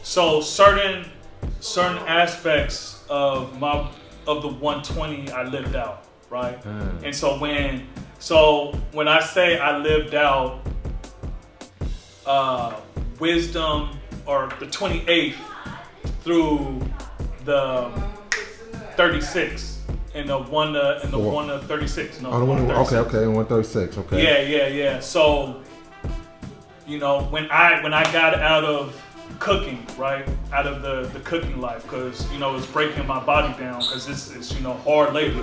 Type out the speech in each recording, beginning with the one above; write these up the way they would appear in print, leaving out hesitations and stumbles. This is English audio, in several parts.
So certain aspects of the 120 I lived out, right? And so when I say I lived out wisdom or the 28th through the 36 and the 1 to 36. No, oh, the 136. Okay, 136. Okay. Yeah. So when I got out of cooking, right, out of the cooking life, because it's breaking my body down, because it's hard labor,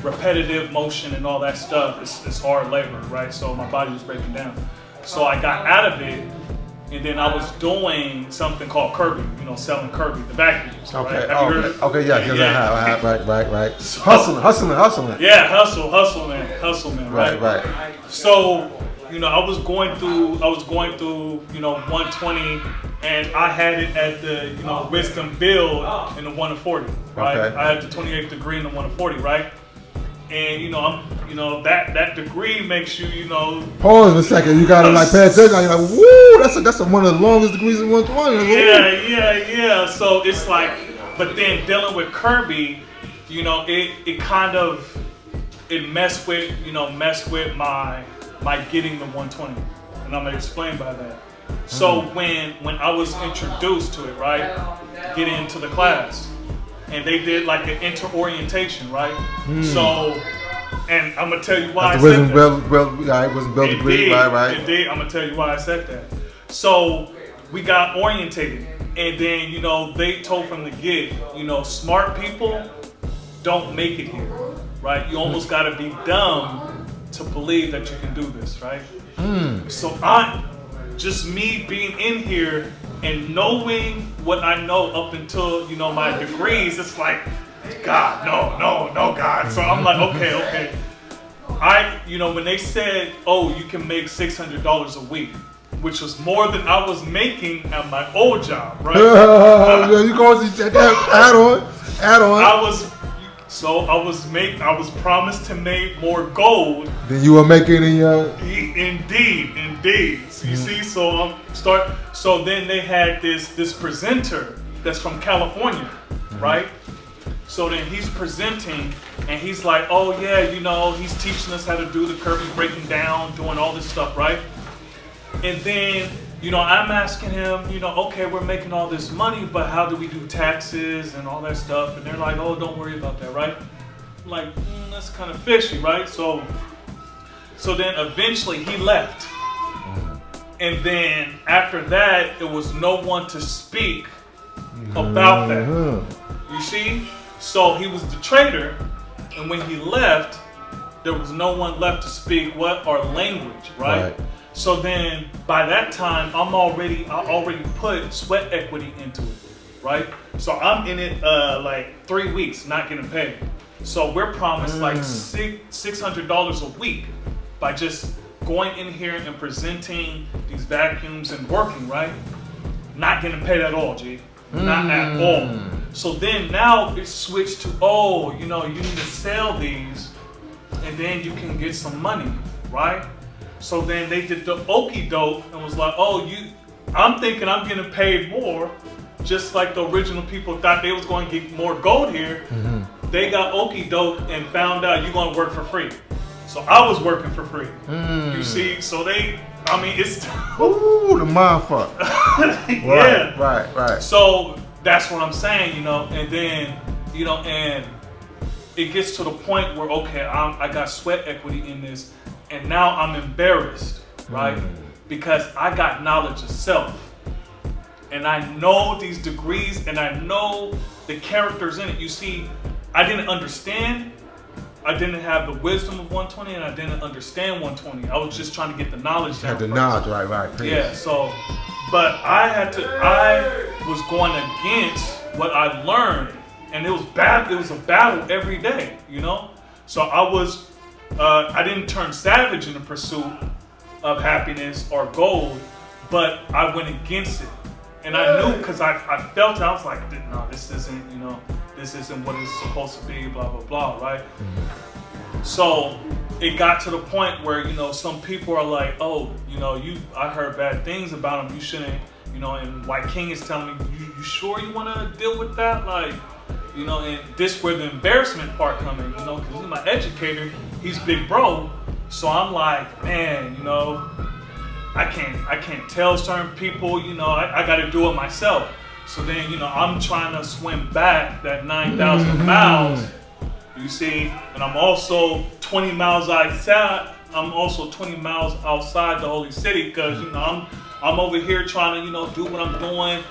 repetitive motion and all that stuff. It's hard labor, right? So my body was breaking down. So I got out of it, and then I was doing something called Kirby, selling Kirby, the vacuums. Okay. Right? Have you heard of it? Okay. Yeah. Right. So, hustling. Yeah, hustle, man. Right. So, I was going through, 120, and I had it at the, wisdom build in the 1 to 40, right? Okay. I had the 28th degree in the 1 to 40, right? And that degree makes you, Pause for a second. You gotta pay attention. You're like, woo, that's one of the longest degrees in 120. Yeah. So it's like, but then dealing with Kirby, it kind of messed with my getting the 120, and I'm gonna explain by that. So when I was introduced to it, right, getting into the class, and they did like an inter-orientation, right? So, and I'm gonna tell you why I said that. Wasn't built degree, right. Indeed, I'm gonna tell you why I said that. So we got orientated, and then they told from the get, smart people don't make it here, right? You almost gotta be dumb to believe that you can do this, right? So just me being in here and knowing what I know up until my degrees, it's like, God, no, God. So I'm like, okay. When they said, oh, you can make $600 a week, which was more than I was making at my old job, right? You going to add on? I was promised to make more gold than you were making in your. Indeed. So you see, so then they had this presenter that's from California, right? So then he's presenting, and he's like, oh yeah, he's teaching us how to do the Kirby, breaking down, doing all this stuff, right? And then I'm asking him, okay, we're making all this money, but how do we do taxes and all that stuff? And they're like, oh, don't worry about that, right? I'm like, that's kind of fishy, right? So then eventually he left. And then after that, there was no one to speak about that. You see? So he was the trader, and when he left, there was no one left to speak our language, right? So then by that time, I already put sweat equity into it, right? So I'm in it like 3 weeks, not getting paid. So we're promised like $600 a week by just going in here and presenting these vacuums and working, right? Not getting paid at all, G. Not at all. So then now it's switched to, you need to sell these and then you can get some money, right? So then they did the okie doke and was like, I'm thinking I'm getting paid more, just like the original people thought they was going to get more gold here. They got okie doke and found out you're going to work for free. So I was working for free. You see, so it's ooh, the mind fuck. Yeah. Right. So that's what I'm saying, and then, and it gets to the point where, okay, I got sweat equity in this, and now I'm embarrassed, right? Because I got knowledge of self, and I know these degrees, and I know the characters in it. You see, I didn't understand. I didn't have the wisdom of 120, and I didn't understand 120. I was just trying to get the knowledge down. Had the knowledge, right. Please. Yeah, so, but I was going against what I learned, and it was bad. It was a battle every day, So I didn't turn savage in the pursuit of happiness or gold, but I went against it. And I knew, because I felt it, I was like, no, this isn't what it's supposed to be, blah, blah, blah, right? So it got to the point where, you know, some people are like, oh, you know, I heard bad things about him. You shouldn't, you know, and White King is telling me, you sure you want to deal with that? Like, you know, and this where the embarrassment part comes in, you know, because he's my educator, he's big bro. So I'm like, man, you know, I can't tell certain people, you know, I got to do it myself. So then, you know, I'm trying to swim back that 9,000 miles, you see, and I'm also 20 miles outside. I'm also 20 miles outside the holy city because, you know, I'm over here trying to, you know, do what I'm doing.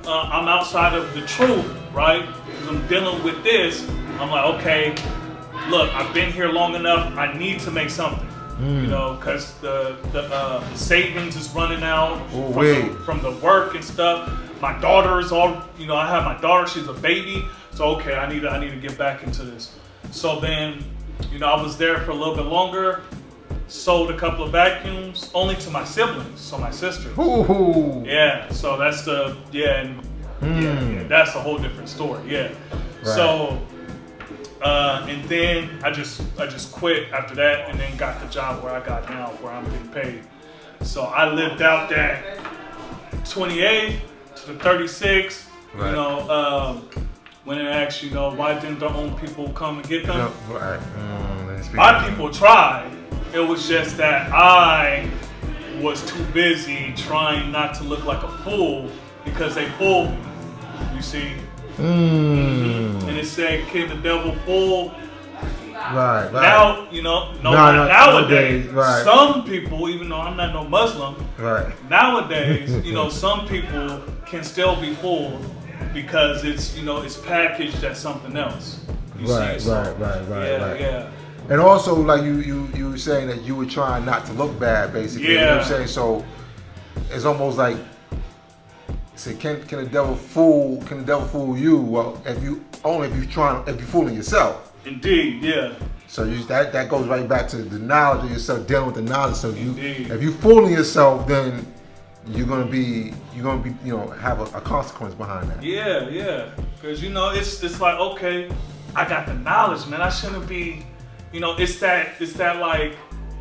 I'm outside of the truth, right? Because I'm dealing with this. I'm like, okay, look, I've been here long enough. I need to make something, you know, because the savings is running out from the work and stuff. My daughter is all, you know, I have my daughter. She's a baby. So, okay, I need to get back into this. So then, you know, I was there for a little bit longer. Sold a couple of vacuums, only to my siblings, so my sisters. Ooh. Yeah, so that's yeah, that's a whole different story. Yeah. Right. So, and then I just quit after that, and then got the job where I got now, where I'm getting paid. So I lived out that 28th to the 36th. Right. You know, when they asked, you know, why didn't their own people come and get them? No, right. My people tried. It was just that I was too busy trying not to look like a fool because they fooled me, you see. And it said, can the devil fool? Right. Now, you know, nowadays, right. Some people, even though I'm not no Muslim, right. Nowadays, you know, some people can still be fooled because it's, you know, it's packaged as something else. Right. Yeah. And also, like you were saying that you were trying not to look bad, basically. Yeah. You know what I'm saying? So it's almost like, say, can the devil fool you? Well, if you're fooling yourself. Indeed, yeah. So that goes right back to the knowledge of yourself, dealing with the knowledge. So if you fooling yourself, then you're gonna be, you know, have a consequence behind that. Yeah. Because, you know, it's like, okay, I got the knowledge, man. I shouldn't be. You know, it's that like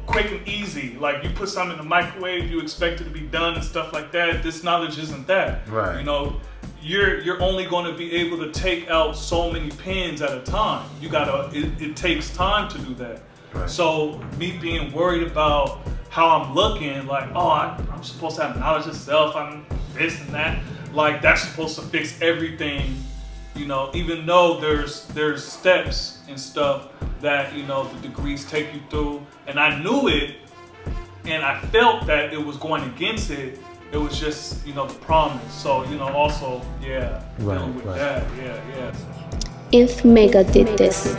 quick and easy. Like you put something in the microwave, you expect it to be done and stuff like that. This knowledge isn't that. Right. You know, you're only going to be able to take out so many pins at a time. You gotta. It takes time to do that. Right. So me being worried about how I'm looking, like, oh, I'm supposed to have knowledge of self. I'm this and that. Like that's supposed to fix everything. You know, even though there's steps and stuff that, you know, the degrees take you through, and I knew it, and I felt that it was going against it. It was just, you know, the promise. So, you know, also, dealing with that, yeah. If Mecca did this.